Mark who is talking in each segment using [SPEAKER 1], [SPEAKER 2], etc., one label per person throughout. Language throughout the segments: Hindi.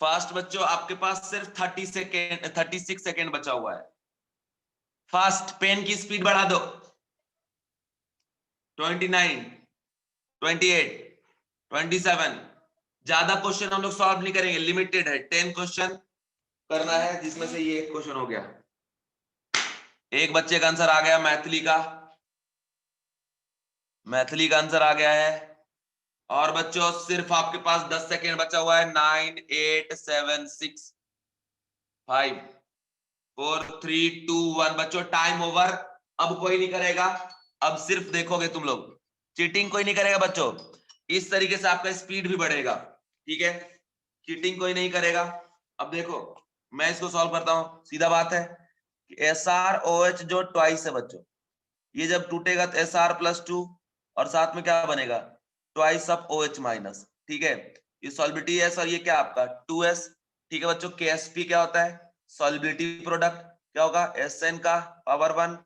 [SPEAKER 1] फास्ट बच्चों आपके पास सिर्फ 36 सेकेंड बचा हुआ है। फास्ट, पेन की स्पीड बढ़ा दो। 29, 28, 27। ज्यादा क्वेश्चन हम लोग सॉल्व नहीं करेंगे, लिमिटेड है, 10 क्वेश्चन करना है, जिसमें से ये एक क्वेश्चन हो गया। एक बच्चे का आंसर आ गया मैथिली का, मैथिली का आंसर आ गया है। और बच्चों सिर्फ आपके पास 10 सेकेंड बचा हुआ है। 9, 8, 7, 6, 5, 4, 3, 2, 1। बच्चों टाइम ओवर। अब कोई नहीं करेगा, अब सिर्फ देखोगे तुम लोग, चीटिंग कोई नहीं करेगा बच्चों। इस तरीके से आपका स्पीड भी बढ़ेगा, ठीक है, चीटिंग कोई नहीं करेगा। अब देखो मैं इसको सॉल्व करता हूं, सीधा बात है। SrOH जो ट्वाइस है बच्चों, ये जब टूटेगा तो Sr+2 और साथ में क्या बनेगा, ट्वाइस ऑफ OH माइनस, ठीक है। ये सॉल्बिलिटी है सर, ये क्या आपका 2s, ठीक है बच्चों। Ksp क्या होता है, सॉल्बिलिटी प्रोडक्ट, क्या होगा Sn का पावर 1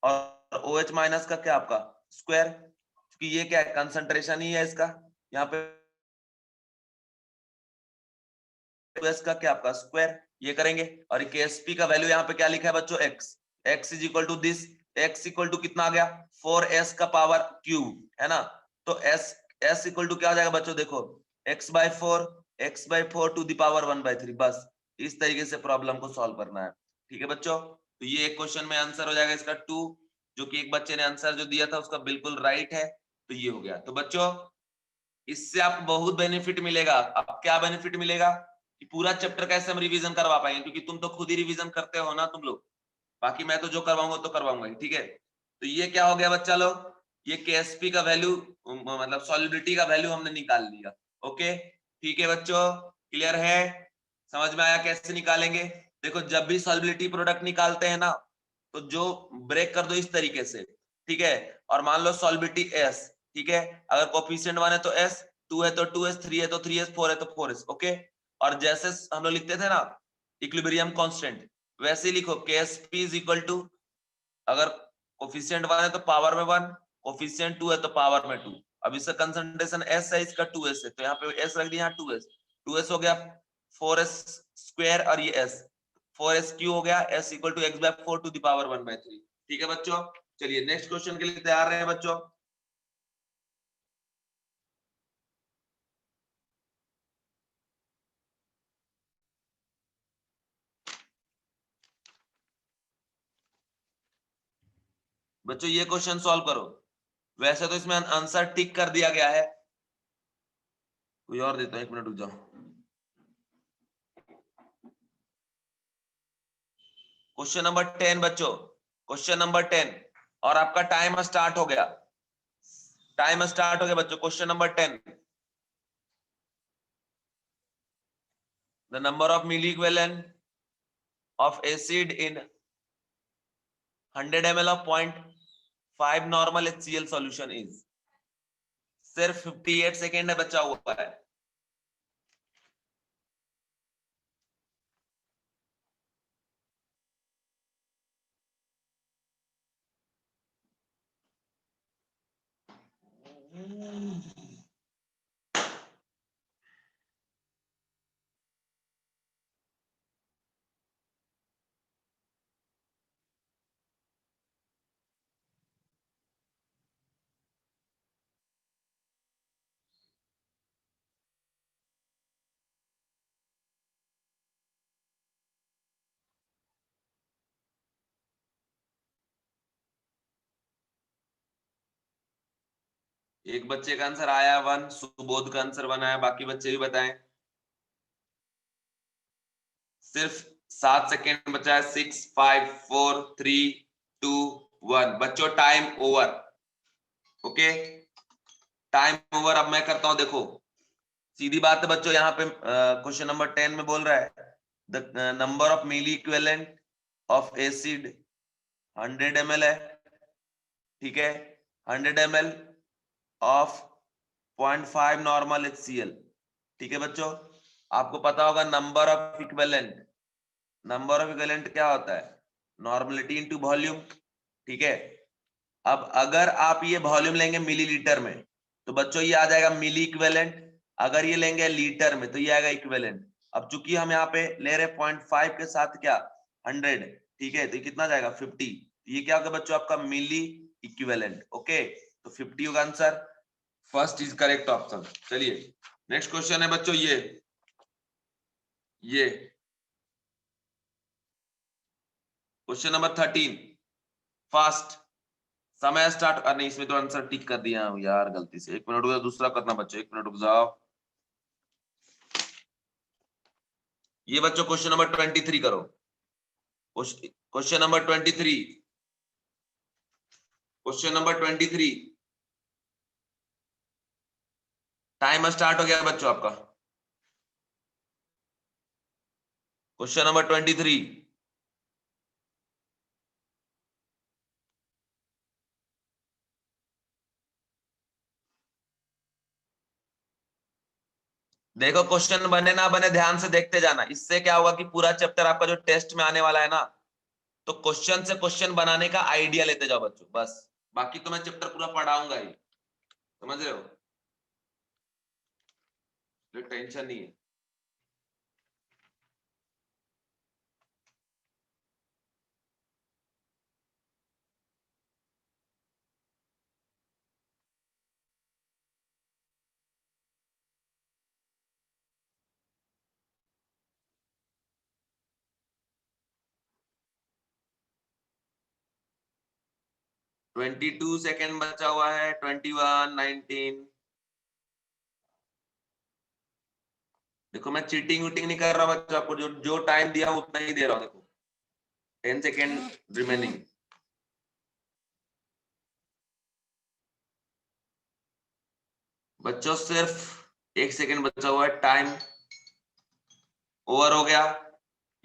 [SPEAKER 1] और OH माइनस का क्या आपका स्क्वायर, क्योंकि ये क्या है कंसंट्रेशन ही है इसका, यहाँ पे S का क्या आपका स्क्वायर, ये करेंगे। और Ksp का वैल्यू यहाँ पे क्या लिखा है बच्चों, x is equal to this, x equal to कितना आ गया 4s का पावर क्यूब, है ना। तो s इक्वल टू क्या हो जाएगा बच्चों, देखो x/4 टू द पावर 1/3। बस इस तरीके से प्रॉब्लम को सॉल्व करना है, ठीक है बच्चों। तो ये एक क्वेश्चन में आंसर हो जाएगा इसका 2, जो कि एक बच्चे ने आंसर जो दिया था उसका बिल्कुल राइट है। तो ये हो गया। तो बच्चों इससे आपको बहुत बेनिफिट मिलेगा। अब क्या बेनिफिट मिलेगा कि पूरा चैप्टर कैसे हम रिवीजन करवा पाएंगे, क्योंकि तुम तो खुद ही रिवीजन करते हो ना तुम लोग, बाकी मैं तो जो करवाऊंगा तो करवाऊंगा, ठीक है। तो ये क्या हो गया बच्चा लोग, ये Ksp का वैल्यू मतलब सॉल्युबिलिटी का वैल्यू हमने निकाल लिया। ओके ठीक है बच्चों, क्लियर है, समझ में आया कैसे निकालेंगे। देखो जब भी सॉल्युबिलिटी प्रोडक्ट निकालते हैं ना, तो जो ब्रेक कर दो इस तरीके से, ठीक है। और मान लो सॉल्युबिलिटी S, ठीक है, अगर कोफिशिएंट 1 है तो S, 2 है तो 2S, 3 है तो 3S, 4 है तो 4S, ओके। और जैसे हम लोग लिखते थे ना इक्विलिब्रियम कांस्टेंट, वैसे लिखो Ksp इज इक्वल टू, अगर कोफिशिएंट 1 है तो पावर में 1, कोफिशिएंट 2 है तो पावर में 2। अब इसका कंसंट्रेशन S है, इसका 2S है, तो यहाँ पे S रख दिया, यहाँ 2S, 2S हो गया 4S स्क्वायर, और ये S 4S क्यू हो गया, S equal to x/4 to the power 1/3। ठीक है बच्चों, चलिए नेक्स्ट क्वेश्चन के लिए तैयार रहे बच्चों। बच्चों ये क्वेश्चन सॉल्व करो। वैसे तो इसमें आंसर टिक कर दिया गया है, कोई और देता हूं, 1 मिनट रुक जाओ। क्वेश्चन नंबर 10 बच्चों, क्वेश्चन नंबर 10, और आपका टाइम स्टार्ट हो गया, टाइम स्टार्ट हो गया बच्चों। Question number 10, the number of milliequivalent of acid in 100 ml of 0.5 normal HCl solution is. सिर्फ 58 सेकेंड है बचा हुआ है। एक बच्चे का आंसर आया 1, सुबोध का आंसर 1 आया, बाकी बच्चे भी बताएं। सिर्फ 7 सेकेंड बचा है। 6, 5, 4, 3, 2, 1। बच्चों time over, okay time over. अब मैं करता हूं, देखो सीधी बात है बच्चों, यहाँ पे क्वेश्चन नंबर 10 में बोल रहा है the number of milliequivalent of acid 100 ml है, ठीक है, 100 ml ऑफ 0.5 नॉर्मल HCl, ठीक है बच्चों। आपको पता होगा number of equivalent, number of equivalent क्या होता है, नॉर्मलिटी इनटू वॉल्यूम, ठीक है। अब अगर आप ये वॉल्यूम लेंगे मिलीलीटर में, तो बच्चों ये आ जाएगा मिली इक्विवेलेंट। अगर ये लेंगे लीटर में तो ये आएगा इक्विवेलेंट। अब चूंकि हम यहाँ पे ले रहे 0.5 के साथ क्या 100, ठीक है, तो कितना जाएगा 50। ये क्या होगा बच्चों आपका मिली इक्विवेलेंट। ओके, तो 50 होगा answer. First is correct option. चलिए नेक्स्ट क्वेश्चन है बच्चों ये क्वेश्चन नंबर 13। फास्ट समय स्टार्ट करने, इसमें तो आंसर टिक कर दिया हूं यार गलती से। 1 मिनट रुक जाओ, दूसरा करना बच्चों, 1 मिनट रुक जाओ। ये बच्चों क्वेश्चन नंबर 23 करो। Question number 23, question number 23। Time start हो गया बच्चों आपका। Question number 23। देखो क्वेश्चन बने ना बने ध्यान से देखते जाना, इससे क्या होगा कि पूरा चैप्टर आपका जो टेस्ट में आने वाला है ना, तो क्वेश्चन से क्वेश्चन बनाने का आइडिया लेते जाओ बच्चों बस। बाकी तो मैं चैप्टर पूरा पढ़ाऊंगा ही, समझ रहे हो, टेंशन नहीं है। ट्वेंटी टू सेकेंड बचा हुआ है, 21, 19। देखो मैं चीटिंग वीटिंग नहीं कर रहा बच्चों, आपको जो जो टाइम दिया उतना ही दे रहा हूँ। देखो 10 सेकेंड रिमेनिंग। बच्चों सिर्फ 1 सेकेंड बचा हुआ है, टाइम ओवर हो गया।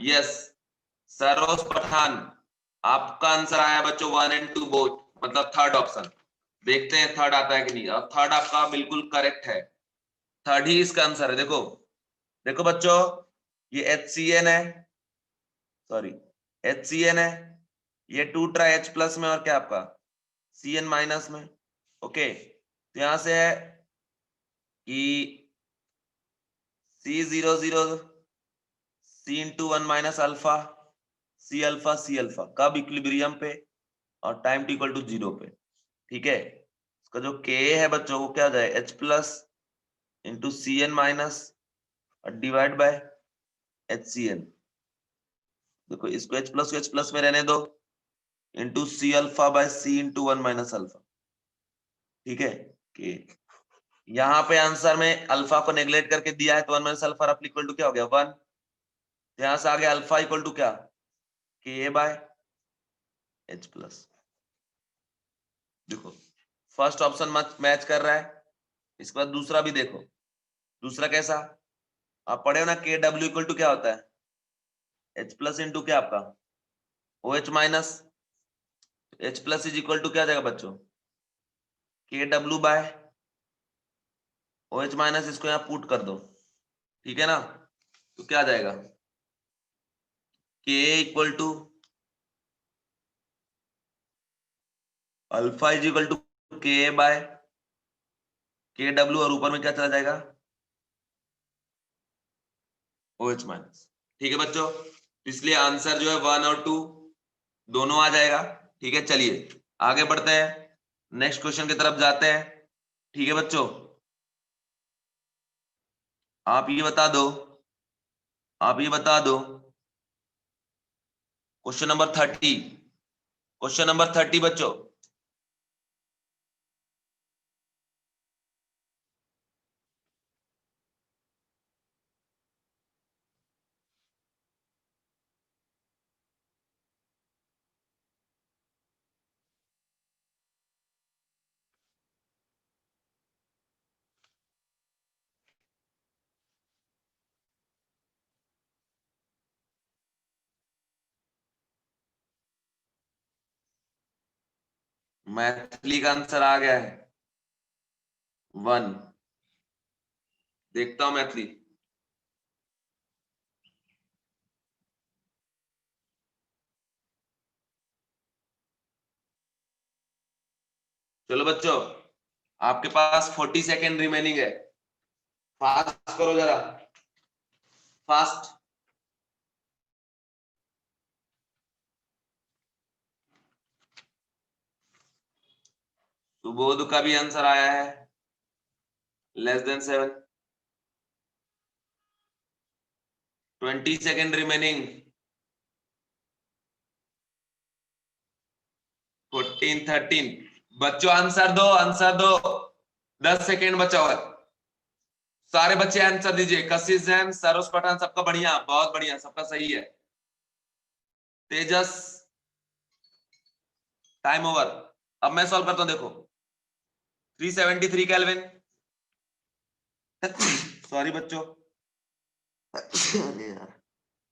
[SPEAKER 1] यस, सरोज पठान, आपका आंसर आया बच्चों 1 and 2 बोथ, मतलब थर्ड ऑप्शन। देखते हैं थर्ड आता है कि नहीं। और थर्ड आपका बिल्कुल करेक्ट है, थर्ड ही इसका आंसर है। देखो देखो बच्चों, ये HCN है, सॉरी HCN है, ये 2 ट्राई H प्लस में और क्या आपका CN माइनस में। ओके, तो यहां से है कि C00 C × 1 minus alpha C alpha कब इक्विलिब्रियम पे और टाइम t इक्वल टू 0 पे। ठीक है, इसका जो K है बच्चों वो क्या हो जाए H plus into CN minus और डिवाइड बाय HCN। देखो इसको H प्लस में रहने दो, into C alpha by C × 1 minus alpha. ठीक है, K यहाँ पे आंसर में अल्फा को नेग्लेक्ट करके दिया है, तो 1 minus alpha rough equal to क्या हो गया 1। यहां से आगे अल्फा इक्वल टू क्या K बाय H प्लस। देखो फर्स्ट ऑप्शन मैच कर रहा है, इसके बाद दूसरा भी देखो। दूसरा कैसा, आप पढ़े हो ना KW इक्वल टू क्या होता है H प्लस इंटू क्या आपका OH minus. H plus is equal to क्या जाएगा बच्चों KW बाय OH माइनस, इसको यहाँ पुट कर दो। ठीक है ना, तो क्या जाएगा K equal to alpha is equal to K by KW, और ऊपर में क्या चला जाएगा OH माइनस। ठीक है बच्चों, इसलिए आंसर जो है 1 और 2 दोनों आ जाएगा। ठीक है, चलिए आगे बढ़ते हैं, नेक्स्ट क्वेश्चन की तरफ जाते हैं। ठीक है बच्चों, आप ये बता दो, आप ये बता दो क्वेश्चन नंबर 30, क्वेश्चन नंबर 30 बच्चों। मैथिली का आंसर आ गया है 1। देखता हूं मैथिली। चलो बच्चों, आपके पास 40 सेकेंड रिमेनिंग है, फास्ट करो जरा। फास्ट। सुबोध का भी आंसर आया है <<7। 20 सेकेंड रिमेनिंग। 14 13। बच्चों आंसर दो, आंसर दो। 10 सेकेंड बचा हुआ है। सारे बच्चे आंसर दीजिए। कशिश जैन, सरोज पठान, सबका बढ़िया, बहुत बढ़िया, सबका सही है। तेजस, टाइम ओवर। अब मैं सॉल्व करता हूं, देखो 373 केल्विन। सॉरी बच्चों।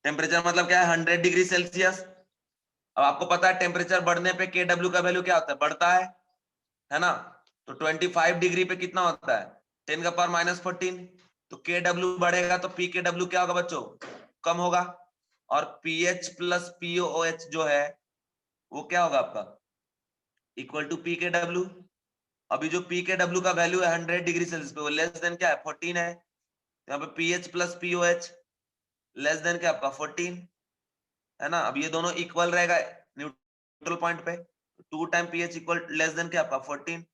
[SPEAKER 1] टेम्परेचर मतलब क्या है? 100 डिग्री सेल्सियस। अब आपको पता है टेम्परेचर बढ़ने पे के डब्ल्यू का वैल्यू क्या होता है? बढ़ता है ना? तो 25 डिग्री पे कितना होता है? 10 का पावर -14। तो के डब्ल्यू बढ़ेगा तो पी के डब्ल्यू क्या होगा बच्चों? कम होगा। और पीएच प्लस पीओएच जो है वो क्या होगा आपका? इक्वल टू पी के डब्ल्यू। अभी जो पी के डब्ल्यू का वैल्यू है 100 डिग्री सेल्सियस पे, वो लेस देन क्या है? 14 है। यहाँ पे pH plus pOH less than क्या आपका? 14 है ना? अब ये दोनों इक्वल रहेगा न्यूट्रल पॉइंट पे। 2 time pH equal less than क्या आपका? 14।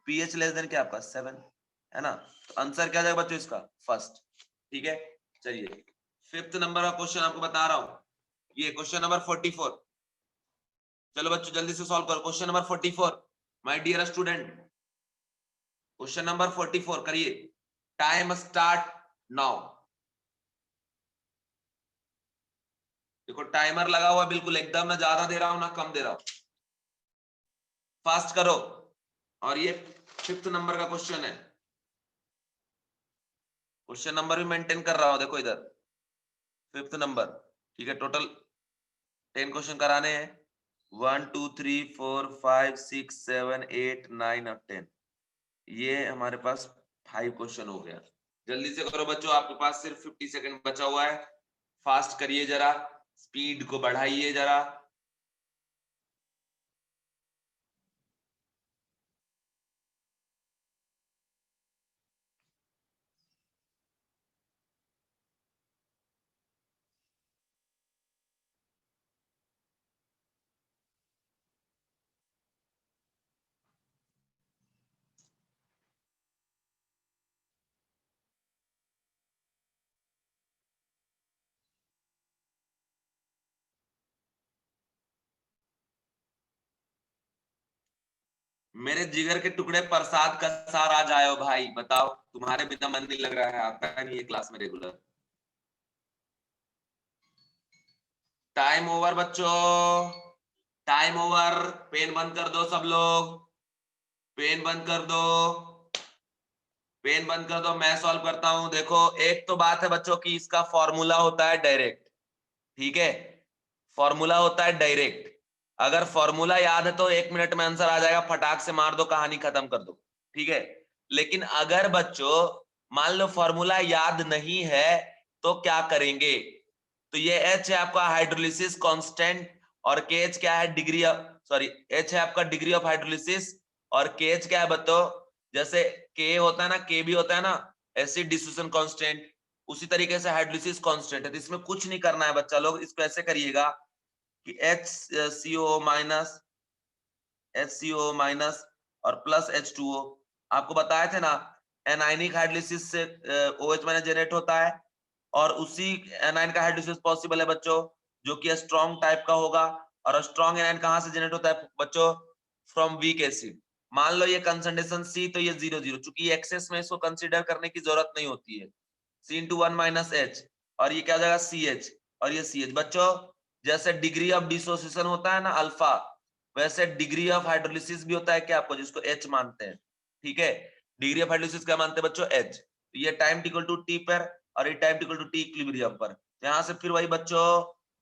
[SPEAKER 1] पीएच लेस देन क्या आपका? 7 है ना? तो आंसर क्या जाएगा बच्चों इसका? फर्स्ट। ठीक है, चलिए 5th नंबर का क्वेश्चन आपको बता रहा हूं। ये क्वेश्चन नंबर 44। चलो बच्चों जल्दी से सॉल्व करो। Question number 44 my dear student. Question number 44 करिए। Time start now. देखो टाइमर लगा हुआ बिल्कुल एकदम, ना ज्यादा दे रहा हूं ना कम दे रहा हूं। फास्ट करो। और ये 5th नंबर का क्वेश्चन है। क्वेश्चन नंबर भी मेंटेन कर रहा हूं, देखो इधर 5th नंबर। ठीक है, टोटल 10 क्वेश्चन कराने हैं। 1 2 3 4 5 6 7 8 9 और 10। ये हमारे पास 5 क्वेश्चन हो गया। जल्दी से करो बच्चों, आपके पास सिर्फ 50 सेकंड बचा हुआ है। फास्ट करिए जरा, स्पीड को बढ़ाइए जरा। मेरे जिगर के टुकड़े प्रसाद का सार आज आयो भाई, बताओ तुम्हारे बिना मन नहीं लग रहा है? आता नहीं है क्लास में रेगुलर। टाइम ओवर बच्चों, टाइम ओवर। पेन बंद कर दो सब लोग, पेन बंद कर दो, पेन बंद कर दो। मैं सॉल्व करता हूं। देखो एक तो बात है बच्चों की इसका फॉर्मूला होता है डायरेक्ट। ठीक है, फॉर्मूला होता है डायरेक्ट। अगर फॉर्मूला याद है तो 1 मिनट में आंसर आ जाएगा, फटाक से मार दो, कहानी खत्म कर दो। ठीक है, लेकिन अगर बच्चों मान लो फॉर्मूला याद नहीं है तो क्या करेंगे? तो ये एच है आपका हाइड्रोलिसिस कांस्टेंट, और के एच क्या है? डिग्री ऑफ, सॉरी एच है आपका डिग्री ऑफ हाइड्रोलिसिस, और के एच क्या है बताओ? जैसे के होता है ना, के भी होता है ना एसिड डिसोसिएशन कांस्टेंट, उसी तरीके से हाइड्रोलिसिस कांस्टेंट है। तो इसमें कुछ नहीं करना है बच्चा लोग, इसको ऐसे करिएगा कि HCO माइनस और प्लस H2O। आपको बताए थे ना एनाइनिक हाइड्रोलिसिस से OH माइनस जनरेट होता है, और उसी एनाइन का हाइड्रोलिसिस पॉसिबल है बच्चों जो कि स्ट्रॉन्ग टाइप का होगा। और स्ट्रॉन्ग एनाइन कहां से जनरेट होता है बच्चों? From weak acid. मान लो ये कंसंट्रेशन C, तो ये 0 0, चूंकि एक्सेस में इसको कंसीडर करने की जरूरत नहीं होती है। C × 1 - H, और ये क्या हो जाएगा? CH, और ये CH। बच्चों जैसे डिग्री ऑफ डिसोसिएशन होता है ना अल्फा, वैसे डिग्री ऑफ हाइड्रोलिसिस भी होता है क्या आपको, जिसको H मानते हैं। ठीक है, डिग्री ऑफ हाइड्रोलिसिस क्या मानते हैं बच्चों? H। तो ये टाइम इक्वल टू T पर, और ये time equal to T equilibrium पर। यहां से फिर वही बच्चों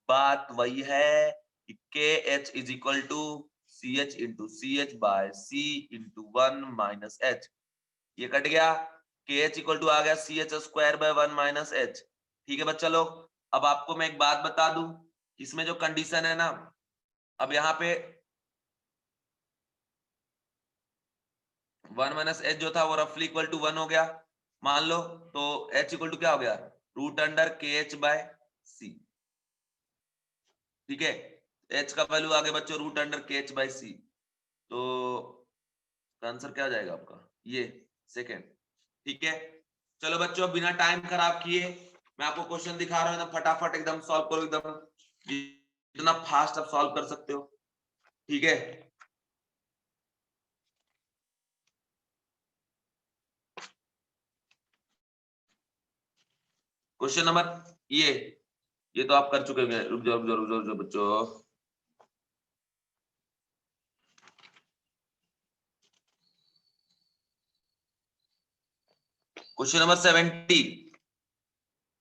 [SPEAKER 1] बात वही है कि KH is equal to CH into CH by C into 1 - H। ये कट गया, KH इक्वल टू आ गया CH² बाय 1 - H। ठीक है बच्चा लोग, अब आपको मैं एक बात बता दूं, इसमें जो कंडीशन है ना, अब यहाँ पे 1 - H जो था वो रफली इक्वल टू 1 हो गया मान लो। तो H इक्वल टू क्या हो गया? रूट अंडर के एच बाय सी। ठीक है, एच का वैल्यू आ गया बच्चों रूट अंडर के एच बाय सी, तो आंसर क्या आ जाएगा आपका, ये सेकेंड। ठीक है, चलो बच्चों बिना टाइम खराब किए मैं आपको क्वेश्चन दिखा रहा हूं, एकदम फटाफट एकदम सॉल्व करो, एकदम जितना फास्ट आप सॉल्व कर सकते हो। ठीक है, क्वेश्चन नंबर ये तो आप कर चुके हैं, रुक जाओ रुक जाओ रुक जाओ रुक जाओ बच्चों। क्वेश्चन नंबर 70,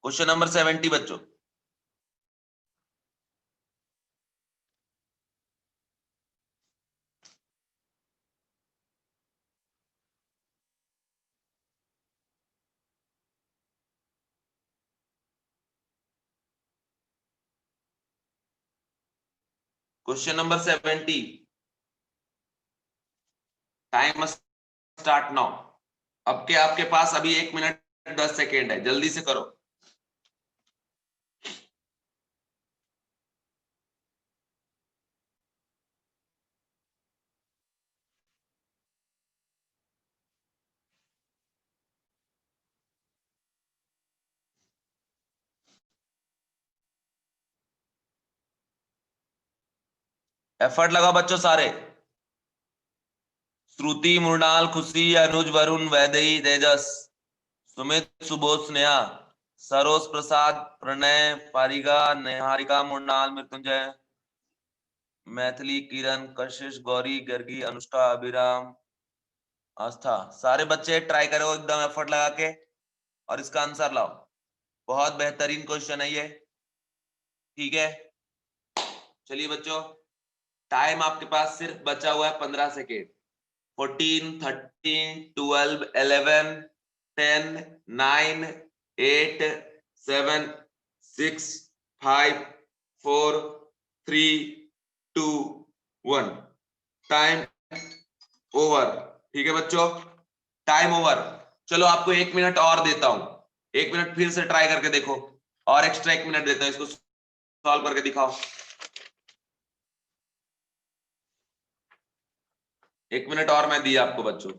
[SPEAKER 1] क्वेश्चन नंबर 70 बच्चों। Question number 70, time start now. अब के आपके पास अभी 1 मिनट 10 सेकेंड है, जल्दी से करो। एफर्ट लगाओ बच्चों सारे। श्रुति, मृणाल, खुशी, अनुज, वरुण, वैदेही, तेजस, सुमित, सुबोध, स्नेहा, सरोज, प्रसाद, प्रणय, पारिका, निहारिका, मृणाल, मृत्युंजय, मैथिली, किरण, कशिश, गौरी, गर्गी, अनुष्का, अभिराम, आस्था। सारे बच्चे ट्राई करो एकदम एफर्ट लगा के और इसका आंसर लाओ। बहुत बेहतरीन क्वेश्चन है ये। ठीक है, चलिए बच्चों, टाइम आपके पास सिर्फ बचा हुआ है 15 सेकेंड। 14, 13, 12, 11, 10, 9, 8, 7, 6, 5, 4, 3, 2, 1। Time over. ठीक है बच्चों, टाइम ओवर। चलो आपको 1 मिनट और देता हूं, 1 मिनट फिर से ट्राई करके देखो, और एक्स्ट्रा 1 मिनट देता हूं, इसको सॉल्व करके दिखाओ। 1 मिनट और मैं दिया आपको बच्चों।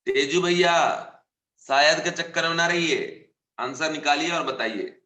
[SPEAKER 1] तेजू भैया, शायद के चक्कर में ना रहिए, आंसर निकालिए और बताइए।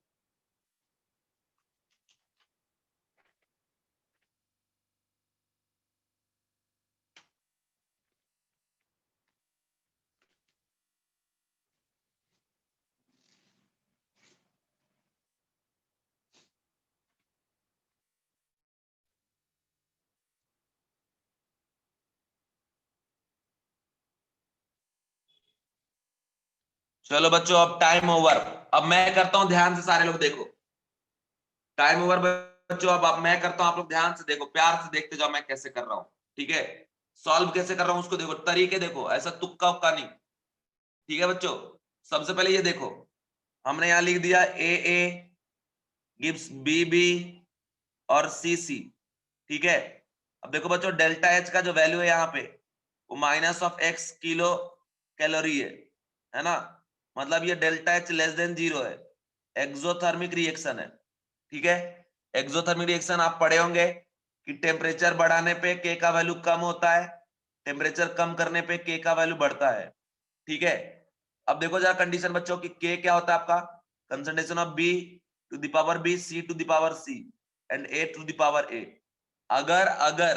[SPEAKER 1] चलो बच्चों, अब टाइम ओवर। अब मैं करता हूं, ध्यान से सारे लोग देखो। टाइम ओवर बच्चों, अब मैं करता हूं, आप लोग ध्यान से देखो, प्यार से देखते जाओ मैं कैसे कर रहा हूं। ठीक है, सॉल्व कैसे कर रहा हूं उसको देखो, तरीके देखो, ऐसा तुक्का उक्का नहीं। ठीक है बच्चों, सबसे पहले ये देखो, हमने यहां लिख दिया ए गिव्स बी और सी। ठीक है, अब देखो बच्चों, डेल्टा एच का जो वैल्यू है यहाँ पे वो -(x) किलो कैलोरी है ना, मतलब ये डेल्टा एच लेस देन 0 है, एक्सोथर्मिक रिएक्शन है। ठीक है, एक्सोथर्मिक रिएक्शन आप पढ़े होंगे कि टेम्परेचर बढ़ाने पे के का वैल्यू कम होता है, टेम्परेचर कम करने पे के का वैल्यू बढ़ता है। ठीक है, अब देखो जरा कंडीशन बच्चों की, के क्या होता है आपका, concentration of B to the power B, C to the power C and A to the power A. अगर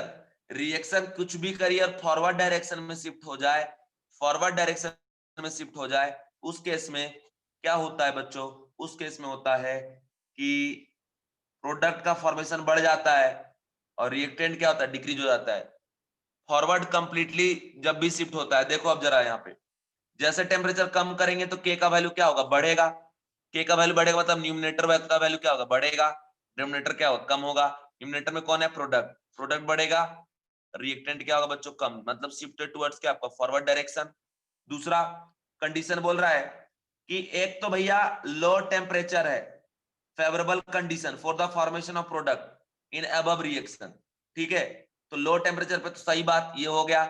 [SPEAKER 1] रिएक्शन कुछ भी करिए और फॉरवर्ड डायरेक्शन में शिफ्ट हो जाए, फॉरवर्ड डायरेक्शन में शिफ्ट हो जाए, उस केस में क्या होता है बच्चों, उस केस में होता है कि प्रोडक्ट का फॉर्मेशन बढ़ जाता है और रिएक्टेंट क्या होता है, डिक्रीज हो जाता है। फॉरवर्ड कंप्लीटली जब भी शिफ्ट होता है, देखो अब जरा यहाँ पे, जैसे टेम्परेचर कम करेंगे तो के का वैल्यू क्या होगा, बढ़ेगा। के का वैल्यू बढ़ेगा मतलब न्यूमिनेटर का वैल्यू क्या होगा, बढ़ेगा। डिनोमिनेटर क्या होगा, कम होगा। न्यूमिनेटर में कौन है, प्रोडक्ट, प्रोडक्ट बढ़ेगा। रिएक्टेंट क्या होगा बच्चों, कम, मतलब शिफ्टेड टुवर्ड्स क्या आपका फॉरवर्ड डायरेक्शन। दूसरा कंडीशन बोल रहा है कि एक तो भैया लो टेम्परेचर है, favourable condition for the formation of product in above reaction, ठीक है, तो लो टेम्परेचर पे तो सही बात ये हो गया।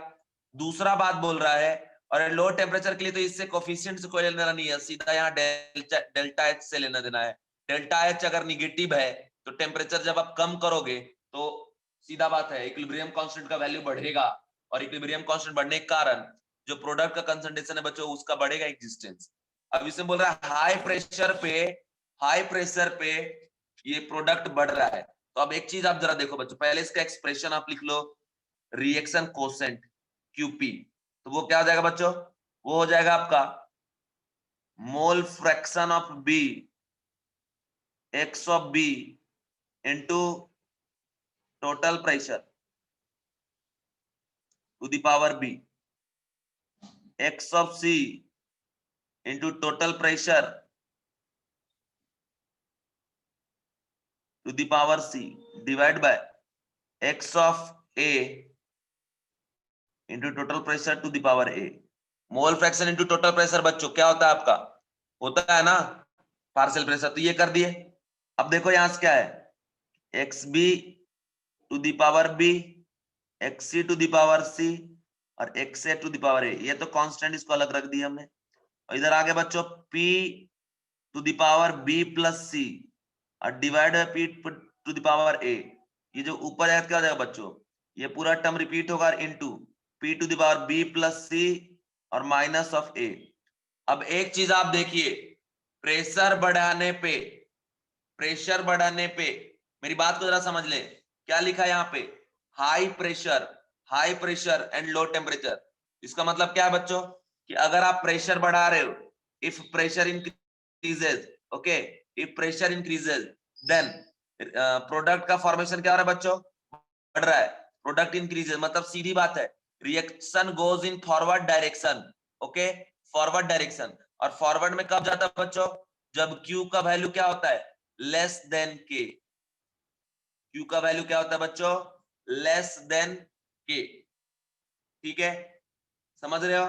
[SPEAKER 1] दूसरा बात बोल रहा है, और लो टेम्परेचर के लिए तो इससे कोफिशिएंट से कोई लेना देना नहीं है, सीधा यहाँ डेल्टा एच से लेना देना है। डेल्टा एच अगर निगेटिव है तो टेम्परेचर जब आप कम करोगे तो सीधा बात है इक्विलिब्रियम कांस्टेंट का वैल्यू बढ़ेगा, और इक्विलिब्रियम कांस्टेंट बढ़ने के कारण जो प्रोडक्ट का कंसंट्रेशन है बच्चों उसका बढ़ेगा एक्जिस्टेंस। अब इसमें बोल रहा है हाई प्रेशर पे ये प्रोडक्ट बढ़ रहा है। तो अब एक चीज आप जरा देखो बच्चों, पहले इसका एक्सप्रेशन आप लिख लो, रिएक्शन कोसेंट क्यूपी, तो वो क्या हो जाएगा बच्चों, वो हो जाएगा आपका mole fraction of B X of B into total pressure to the power B, X of C into total pressure to the power c divided by x of a into total pressure to the power a। Mole fraction into total pressure बच्चों क्या होता है आपका, होता है ना पार्शियल प्रेशर, तो ये कर दिए। अब देखो यहां से क्या है, x B to the power B, x C to the power C और x A to the power A, ये तो कांस्टेंट इसको अलग रख दिया हमने। और इधर आगे बच्चों p to the power b plus C और divide by p to the power a, ये जो ऊपर है क्या हो जाएगा बच्चों, ये पूरा टर्म रिपीट होगा into p to the power b plus c और माइनस ऑफ a। अब एक चीज आप देखिए, प्रेशर बढ़ाने पे मेरी बात को जरा समझ ले, क्या लिखा है यहाँ पे, high pressure and low temperature. इसका मतलब क्या है बच्चों कि अगर आप प्रेशर बढ़ा रहे हो, if pressure increases, okay, if pressure increases then product का फॉर्मेशन क्या हो रहा है बच्चों, बढ़ रहा है, प्रोडक्ट इंक्रीजेज मतलब सीधी बात है reaction goes in forward direction, okay, forward direction. और फॉरवर्ड में कब जाता है बच्चों, जब Q का वैल्यू क्या होता है, लेस देन K। Q का वैल्यू क्या होता है बच्चों, लेस देन K, ठीक है, समझ रहे हो,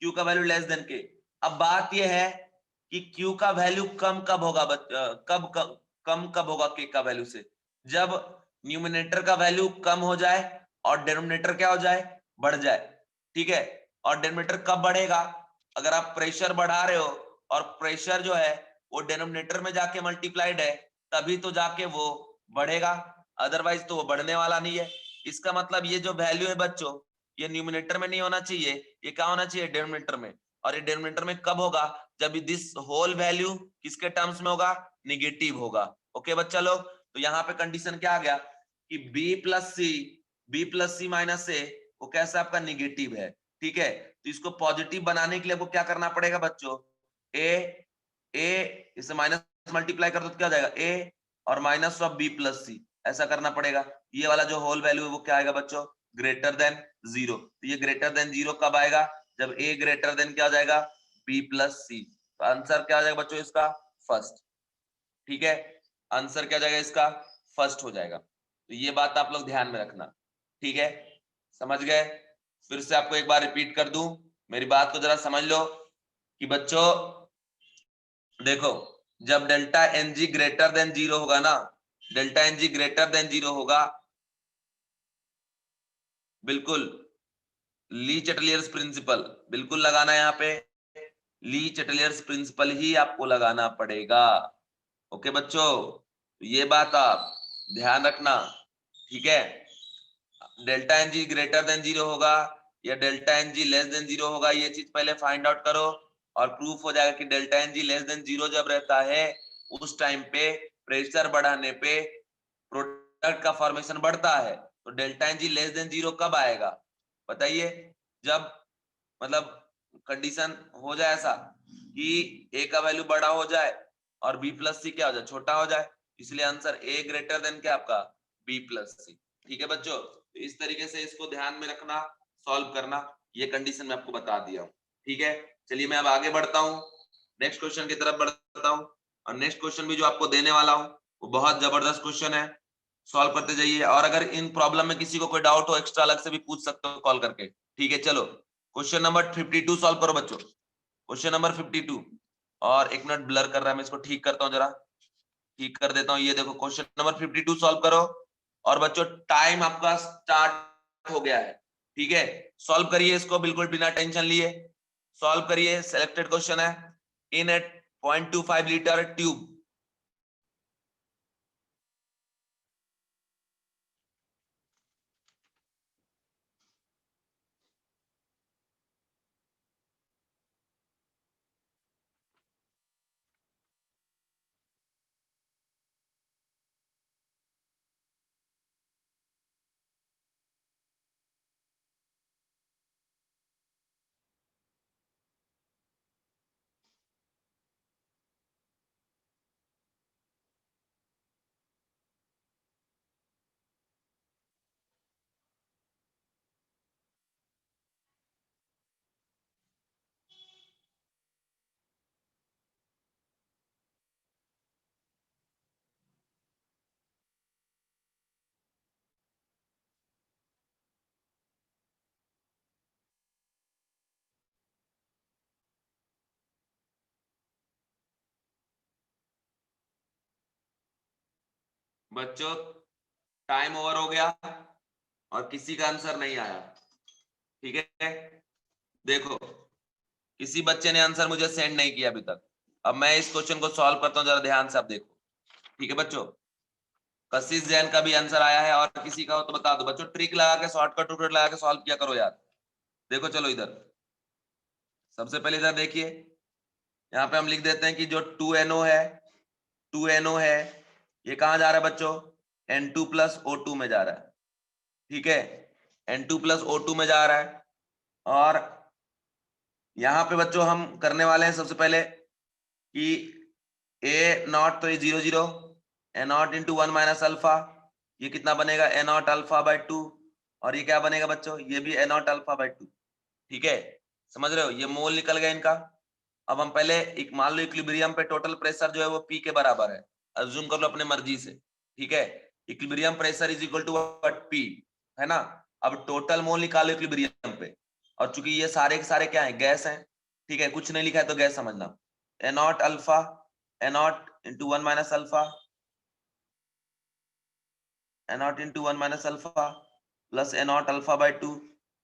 [SPEAKER 1] Q का वैल्यू लेस देन K। अब बात यह है कि Q का वैल्यू कम कब होगा, कम कब होगा K का वैल्यू से, जब न्यूमिनेटर का वैल्यू कम हो जाए और डिनोमिनेटर क्या हो जाए, बढ़ जाए, ठीक है। और डिनोमिनेटर कब बढ़ेगा, अगर आप प्रेशर बढ़ा रहे हो और प्रेशर जो है वो डिनोमिनेटर में जाके मल्टीप्लाइड है तभी तो जाके वो बढ़ेगा, अदरवाइज तो वो बढ़ने वाला नहीं है। इसका मतलब ये जो वैल्यू है बच्चों ये न्यूमिनेटर में नहीं होना चाहिए, ये क्या होना चाहिए, डिनोमिनेटर में। और ये डिनोमिनेटर में कब होगा, जब दिस होल वैल्यू किसके टर्म्स में होगा, निगेटिव होगा। ओके बच्चा लोग, तो यहाँ पे कंडीशन क्या आ गया कि बी प्लस सी माइनस ए वो कैसा आपका निगेटिव है, ठीक है। तो इसको पॉजिटिव बनाने के लिए आपको क्या करना पड़ेगा बच्चों, ए इसे माइनस मल्टीप्लाई कर दो तो क्या हो जाएगा, ए और माइनस ऑफ बी प्लस सी, ऐसा करना पड़ेगा। ये वाला जो होल वैल्यू है वो क्या आएगा बच्चों, ग्रेटर देन 0। तो ये ग्रेटर देन 0 कब आएगा, जब ए ग्रेटर देन क्या हो जाएगा, बी प्लस सी। तो आंसर क्या हो जाएगा बच्चों इसका, फर्स्ट, ठीक है, आंसर क्या जाएगा इसका, फर्स्ट हो जाएगा। तो ये बात आप लोग ध्यान में रखना, ठीक है, समझ गए। फिर से आपको एक बार रिपीट कर दूं, मेरी बात को जरा समझ लो कि बच्चों देखो, जब delta N G greater than 0 होगा ना, delta N G greater than 0 होगा, बिल्कुल ली चटलियर्स प्रिंसिपल बिल्कुल लगाना है, यहाँ पे ली चटलियर्स प्रिंसिपल ही आपको लगाना पड़ेगा। ओके बच्चों, ये बात आप ध्यान रखना, ठीक है। Delta N G greater than 0 होगा या delta N G less than 0 होगा, ये चीज पहले फाइंड आउट करो और प्रूफ हो जाएगा कि delta N G less than 0 जब रहता है उस टाइम पे प्रेशर बढ़ाने पे प्रोडक्ट का फॉर्मेशन बढ़ता है। तो delta N G less than 0 कब आएगा बताइए, जब मतलब कंडीशन हो जाए ऐसा कि ए का वैल्यू बड़ा हो जाए और बी प्लस सी क्या हो जाए, छोटा हो जाए। इसलिए आंसर ए ग्रेटर देन क्या आपका, बी प्लस सी, ठीक है बच्चों। तो इस तरीके से इसको ध्यान में रखना, सॉल्व करना, ये कंडीशन मैं आपको बता दिया हूँ, ठीक है। चलिए मैं अब आगे बढ़ता हूँ, नेक्स्ट क्वेश्चन की तरफ बढ़ता हूँ। और नेक्स्ट क्वेश्चन भी जो आपको देने वाला हूँ वो बहुत जबरदस्त क्वेश्चन है, सॉल्व करते जाइए। और अगर इन प्रॉब्लम में किसी को कोई डाउट हो एक्स्ट्रा अलग से भी पूछ सकते हो कॉल करके, ठीक है। चलो क्वेश्चन नंबर 52 सॉल्व करो बच्चों, क्वेश्चन नंबर 52। और एक मिनट ब्लर कर रहा है, मैं इसको ठीक करता हूँ जरा, ठीक कर देता हूँ। ये देखो क्वेश्चन नंबर 52 सॉल्व करो। और बच्चों टाइम आपका स्टार्ट हो गया है, ठीक है। सॉल्व करिए इसको बिल्कुल बिना टेंशन लिए, सॉल्व करिए। सिलेक्टेड क्वेश्चन है, इन एट 0.25 लीटर ट्यूब। बच्चों टाइम ओवर हो गया और किसी का आंसर नहीं आया, ठीक है। देखो किसी बच्चे ने आंसर मुझे सेंड नहीं किया अभी तक। अब मैं इस क्वेश्चन को सॉल्व करता हूं, जरा ध्यान से आप देखो, ठीक है बच्चों। कशिश जैन का भी आंसर आया है, और किसी का हो तो बता दो बच्चों। ट्रिक लगा के, शॉर्टकट टूकट लगा के सॉल्व किया करो यार। देखो चलो इधर, सबसे पहले इधर देखिए, यहाँ पे हम लिख देते हैं कि जो 2NO है, 2NO है, ये कहां जा रहा है बच्चों, N2+O2 में जा रहा है, ठीक है। N2+O2 में जा रहा है। और यहां पे बच्चों हम करने वाले हैं सबसे पहले कि ए नॉट, तो ये 0 0, ए नॉट इंटू 1 - अल्फा, ये कितना बनेगा, ए नॉट अल्फा बाई 2। और ये क्या बनेगा बच्चों, ये भी ए नॉट अल्फा बाई 2, ठीक है। समझ रहे हो, ये मोल निकल गया इनका। अब हम पहले एक मान लो इक्विलिब्रियम पे टोटल प्रेशर जो है वो पी के बराबर है, अज्यूम कर लो अपने मर्जी से, ठीक है। Equilibrium pressure is equal to what, P, है ना। अब टोटल मोल निकालो इक्विलिब्रियम पे, और चूंकि ये सारे के सारे क्या है, गैस हैं, ठीक है, कुछ नहीं लिखा है तो गैस समझना। A naught alpha, A naught into 1 - alpha, A naught into 1 - alpha plus A naught alpha by 2,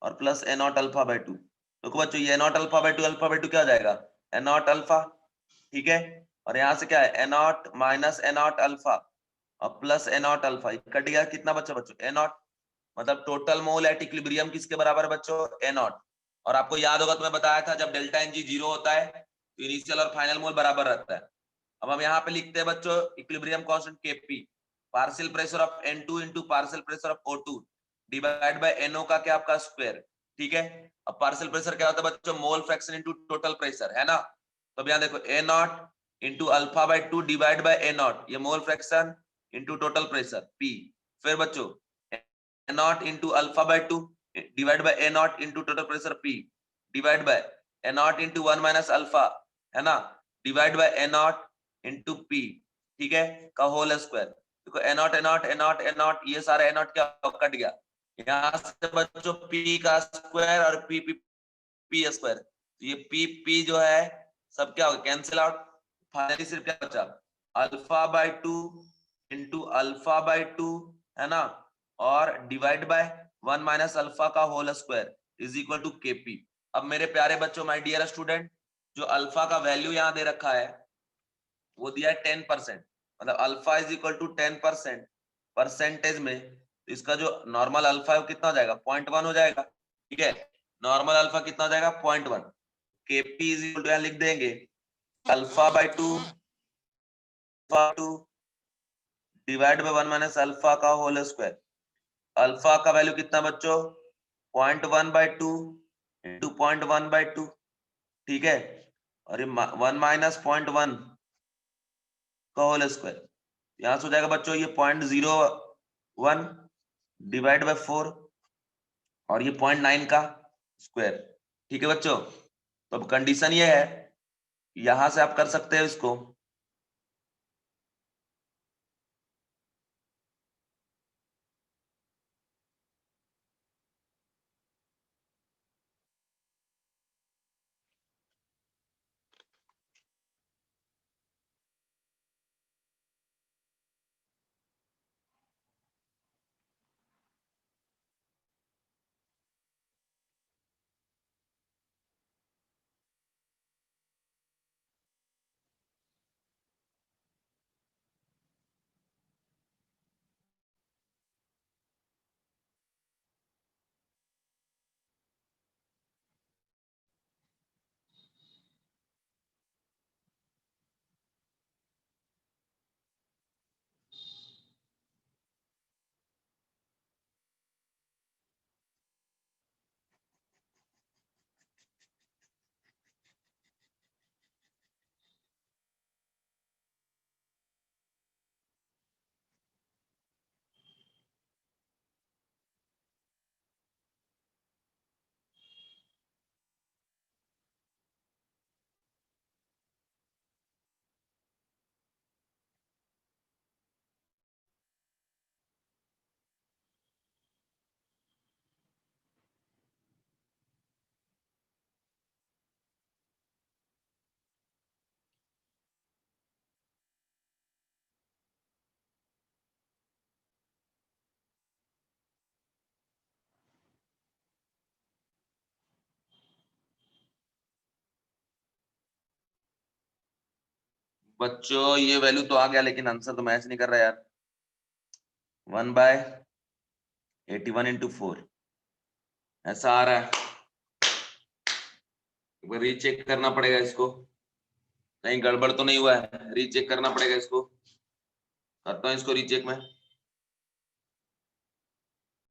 [SPEAKER 1] और plus A naught alpha by 2। देखो बच्चों ये ए नॉट अल्फा बाई 2 क्या हो जाएगा, ए नॉट अल्फा, ठीक है। और यहाँ से क्या है, A naught minus A naught alpha और plus A naught alpha, cut गया, कितना बच्चा बच्चों, ए नॉट। मतलब टोटल मोल एट इक्विलिब्रियम किसके बराबर है बच्चों, ए नॉट। और आपको याद होगा, तुम्हें बताया था जब डेल्टा एन जी 0 होता है तो इनिशियल और फाइनल मोल बराबर रहता है। अब हम यहाँ पे लिखते हैं बच्चों equilibrium constant Kp, partial pressure of N2 into partial pressure of O2 divide by NO का क्या, आपका स्क्वायर, ठीक है। अब पार्शियल प्रेशर क्या होता है बच्चों, mole fraction into total pressure, है ना। तो अब यहाँ देखो A naught into alpha by 2 divide by A naught, ये mole fraction into total pressure P। फिर बच्चों A naught into alpha by 2 divide by A naught into total pressure P divide by A naught into 1 - alpha, है ना, divide by A naught into P, ठीक है, का होल स्क्वायर। देखो A not a not a not a naught, ये सारा ए नॉट क्या कट गया, यहाँ से बच्चों P का स्क्वायर और P P P स्क्वायर, तो ये P P जो है सब क्या हो गया, कैंसिल आउट। फाइनली सिर्फ क्या बचा, alpha by 2 into alpha by 2, है ना, और डिवाइड बाय 1 - अल्फा का whole square is equal to Kp। अब मेरे प्यारे बच्चों, माय डियर स्टूडेंट, जो अल्फा का वैल्यू यहाँ दे रखा है वो दिया है 10%, मतलब alpha is equal to 10% percentage में, तो इसका जो नॉर्मल अल्फा है वो कितना हो जाएगा, 0.1 हो जाएगा, ठीक है। नॉर्मल अल्फा कितना हो जाएगा, 0.1। Kp इज इक्वल टू यहाँ लिख देंगे alpha by 2 divide by 1 - alpha का होल स्क्वायर। अल्फा का वैल्यू कितना बच्चों, 0.1/2 इंटू 0.1/2, ठीक है। और ये 1 - 0.1 का होल स्क्वायर, यहां से हो जाएगा बच्चों ये 0.01 डिवाइड बाय 4, और ये 0.9 का स्क्वायर, ठीक है बच्चों। तो अब कंडीशन ये है, यहां से आप कर सकते हो इसको, बच्चों ये वैल्यू तो आ गया लेकिन आंसर तो मैच नहीं कर रहा यार। 1/81 इंटू 4 ऐसा आ रहा है। एक बार रीचेक करना पड़ेगा इसको, कहीं गड़बड़ तो नहीं हुआ है, रीचेक करना पड़ेगा इसको। करता हूँ इसको रीचेक में।